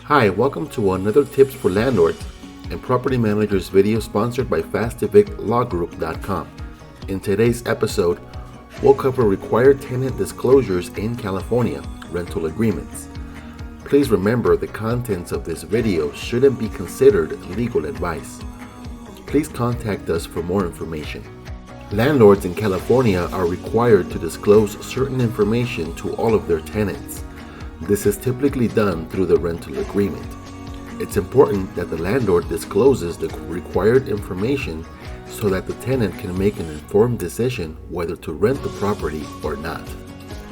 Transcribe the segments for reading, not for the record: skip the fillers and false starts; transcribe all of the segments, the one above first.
Hi, welcome to another Tips for Landlords and Property Managers video sponsored by FastEvictLawGroup.com. In today's episode, we'll cover required tenant disclosures in California, rental agreements. Please remember the contents of this video shouldn't be considered legal advice. Please contact us for more information. Landlords in California are required to disclose certain information to all of their tenants. This is typically done through the rental agreement. It's important that the landlord discloses the required information so that the tenant can make an informed decision whether to rent the property or not.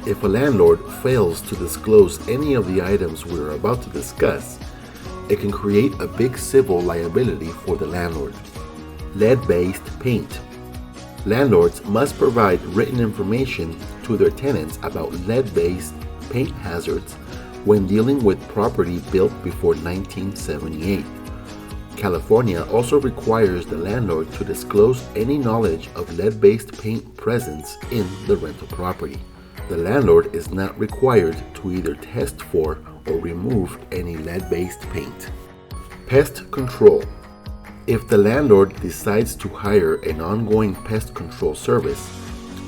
If a landlord fails to disclose any of the items we are about to discuss, it can create a big civil liability for the landlord. Lead-based paint. Landlords must provide written information to their tenants about lead-based paint hazards when dealing with property built before 1978. California also requires the landlord to disclose any knowledge of lead-based paint presence in the rental property. The landlord is not required to either test for or remove any lead-based paint. Pest control. If the landlord decides to hire an ongoing pest control service,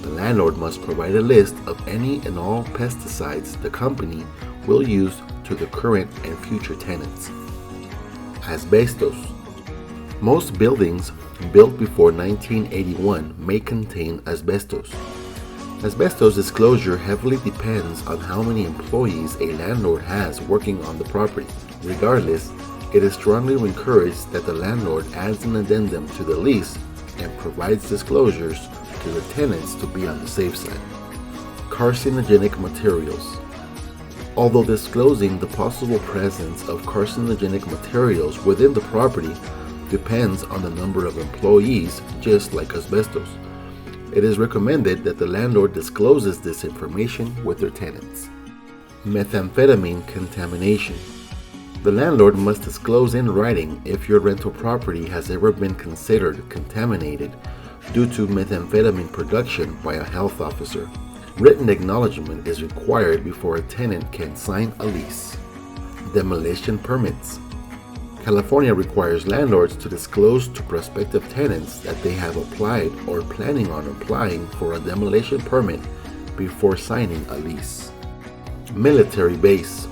the landlord must provide a list of any and all pesticides the company will use to the current and future tenants. Asbestos. Most buildings built before 1981 may contain asbestos. Asbestos disclosure heavily depends on how many employees a landlord has working on the property. Regardless, it is strongly encouraged that the landlord adds an addendum to the lease and provides disclosures to the tenants to be on the safe side. Carcinogenic materials. Although disclosing the possible presence of carcinogenic materials within the property depends on the number of employees, just like asbestos, it is recommended that the landlord discloses this information with their tenants. Methamphetamine contamination. The landlord must disclose in writing if your rental property has ever been considered contaminated due to methamphetamine production by a health officer. Written acknowledgement is required before a tenant can sign a lease. Demolition permits. California requires landlords to disclose to prospective tenants that they have applied or planning on applying for a demolition permit before signing a lease. Military base.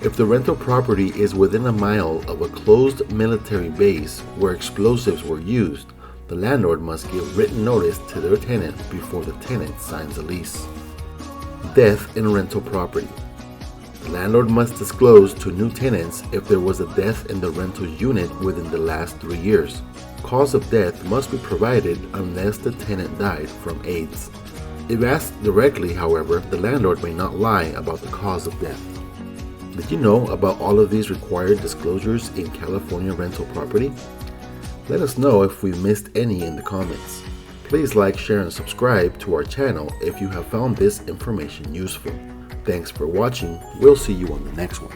If the rental property is within a mile of a closed military base where explosives were used, the landlord must give written notice to their tenant before the tenant signs a lease. Death in rental property. The landlord must disclose to new tenants if there was a death in the rental unit within the last 3 years. Cause of death must be provided unless the tenant died from AIDS. If asked directly, however, the landlord may not lie about the cause of death. Did you know about all of these required disclosures in California rental property? Let us know if we missed any in the comments. Please like, share, and subscribe to our channel if you have found this information useful. Thanks for watching. We'll see you on the next one.